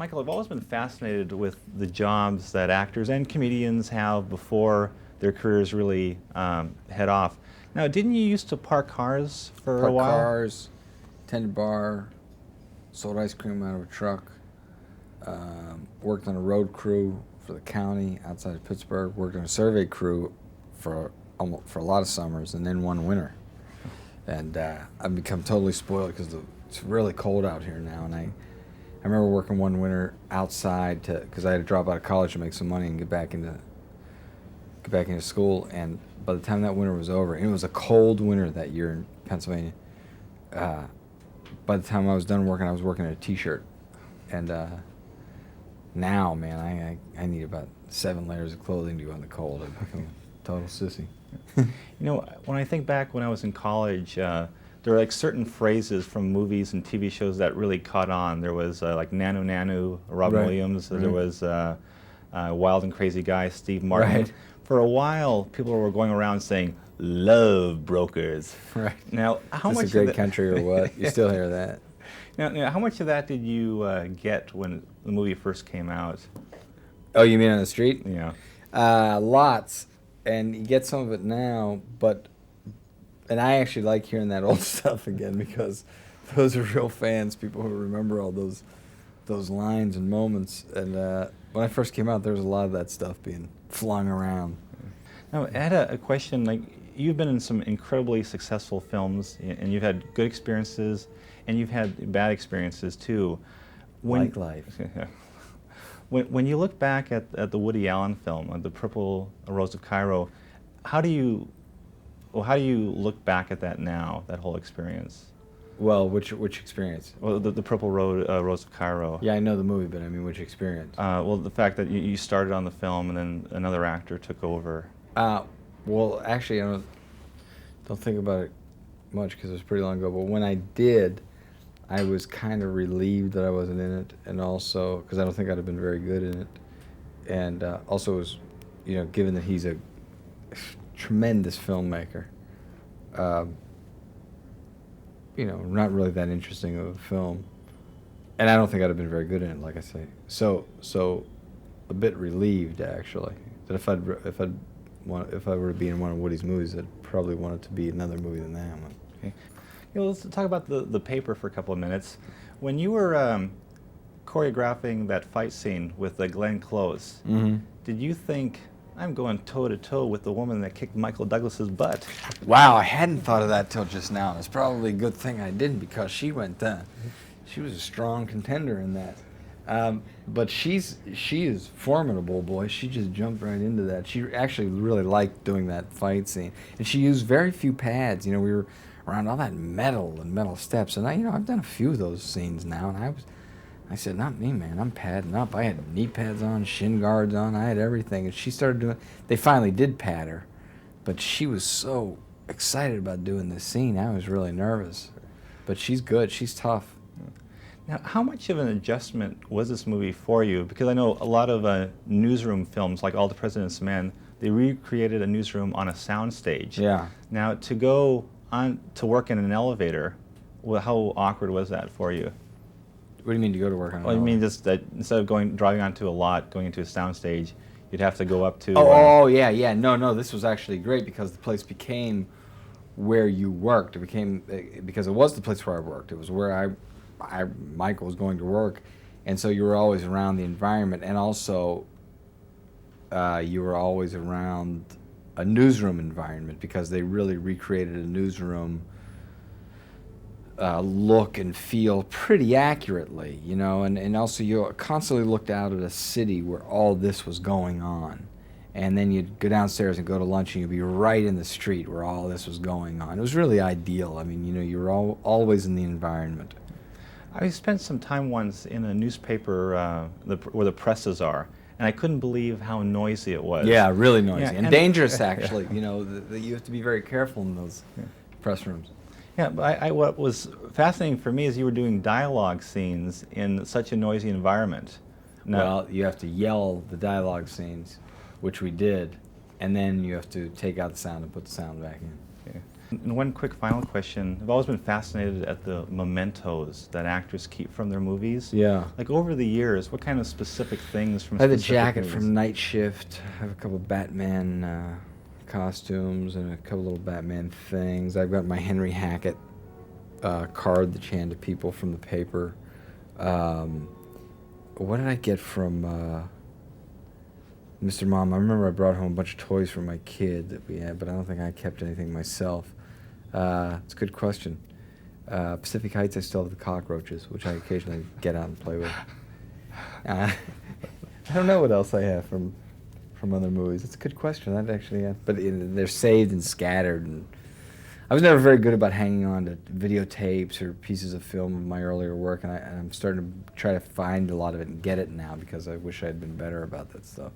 Michael, I've always been fascinated with the jobs that actors and comedians have before their careers really head off. Now, didn't you used to park cars for a Parked while? cars, tended bar, sold ice cream out of a truck, worked on a road crew for the county outside of Pittsburgh, worked on a survey crew for a lot of summers, and then one winter. And I've become totally spoiled because it's really cold out here now. And I remember working one winter outside because I had to drop out of college to make some money and get back into school. And by the time that winter was over, and it was a cold winter that year in Pennsylvania, by the time I was done working, I was working at a T-shirt. And now, man, I need about 7 layers of clothing to go in the cold. I've become a total sissy. You know, when I think back when I was in college, there were like certain phrases from movies and TV shows that really caught on. There was like Nanu Nanu, Robin Right. Williams. Right. There was Wild and Crazy Guy, Steve Martin. Right. For a while, people were going around saying, "Love brokers." Right. Now, how Is much this a great of that, country or what? You still hear that? now, how much of that did you get when the movie first came out? Oh, you mean on the street? Yeah. Lots. And you get some of it now, and I actually like hearing that old stuff again because those are real fans, people who remember all those lines and moments. And when I first came out, there was a lot of that stuff being flung around. Now, I had a question. Like, you've been in some incredibly successful films, and you've had good experiences, and you've had bad experiences too. Like life. When you look back at the Woody Allen film, The Purple Rose of Cairo, how do you look back at that now, that whole experience? Well, which experience? Well, the Purple Rose of Cairo. Yeah, I know the movie, but I mean, which experience? Well, the fact that you started on the film and then another actor took over. Well, actually, I don't think about it much because it was pretty long ago. But when I did, I was kind of relieved that I wasn't in it, and also because I don't think I'd have been very good in it, and also was, given that he's a tremendous filmmaker, not really that interesting of a film, and I don't think I'd have been very good in it, like I say. So a bit relieved actually that if I were to be in one of Woody's movies, I'd probably want it to be another movie than that one. Okay. Let's talk about the paper for a couple of minutes. When you were choreographing that fight scene with Glenn Close, did you think, I'm going toe-to-toe with the woman that kicked Michael Douglas's butt? Wow, I hadn't thought of that till just now. It's probably a good thing I didn't because she went she was a strong contender in that. But she is formidable, boy. She just jumped right into that. She actually really liked doing that fight scene, and she used very few pads. We were around all that metal steps, and I've done a few of those scenes now, and I said, not me, man. I'm padding up. I had knee pads on, shin guards on. I had everything, and she started doing. They finally did pad her, but she was so excited about doing this scene. I was really nervous, but she's good. She's tough. Now, how much of an adjustment was this movie for you? Because I know a lot of newsroom films, like All the President's Men, they recreated a newsroom on a soundstage. Yeah. Now, to go on to work in an elevator, well, how awkward was that for you? What do you mean to go to work on? Well, you mean just that instead of driving onto a lot, going into a soundstage, you'd have to go up to. Yeah. No. This was actually great because the place became where you worked. It became because it was the place where I worked. It was where Michael was going to work, and so you were always around the environment, and also you were always around a newsroom environment because they really recreated a newsroom look and feel pretty accurately, and also you constantly looked out at a city where all this was going on, and then you'd go downstairs and go to lunch and you'd be right in the street where all this was going on. It was really ideal. I mean, you were always in the environment. I spent some time once in a newspaper where the presses are, and I couldn't believe how noisy it was. Yeah, really noisy, Yeah, and dangerous actually. You have to be very careful in those press rooms. Yeah, but what was fascinating for me is you were doing dialogue scenes in such a noisy environment. Well, you have to yell the dialogue scenes, which we did, and then you have to take out the sound and put the sound back in. Okay. And one quick final question. I've always been fascinated at the mementos that actors keep from their movies. Yeah. Like over the years, what kind of specific things from I have a specific jacket movies? from Night Shift. I have a couple Batman costumes and a couple little Batman things. I've got my Henry Hackett card that she handed to people from the paper. What did I get from Mr. Mom? I remember I brought home a bunch of toys for my kid that we had, but I don't think I kept anything myself. It's a good question. Pacific Heights, I still have the cockroaches, which I occasionally get out and play with. I don't know what else I have from other movies. It's a good question. That actually, but they're saved and scattered. And I was never very good about hanging on to videotapes or pieces of film of my earlier work, and I'm starting to try to find a lot of it and get it now because I wish I had been better about that stuff.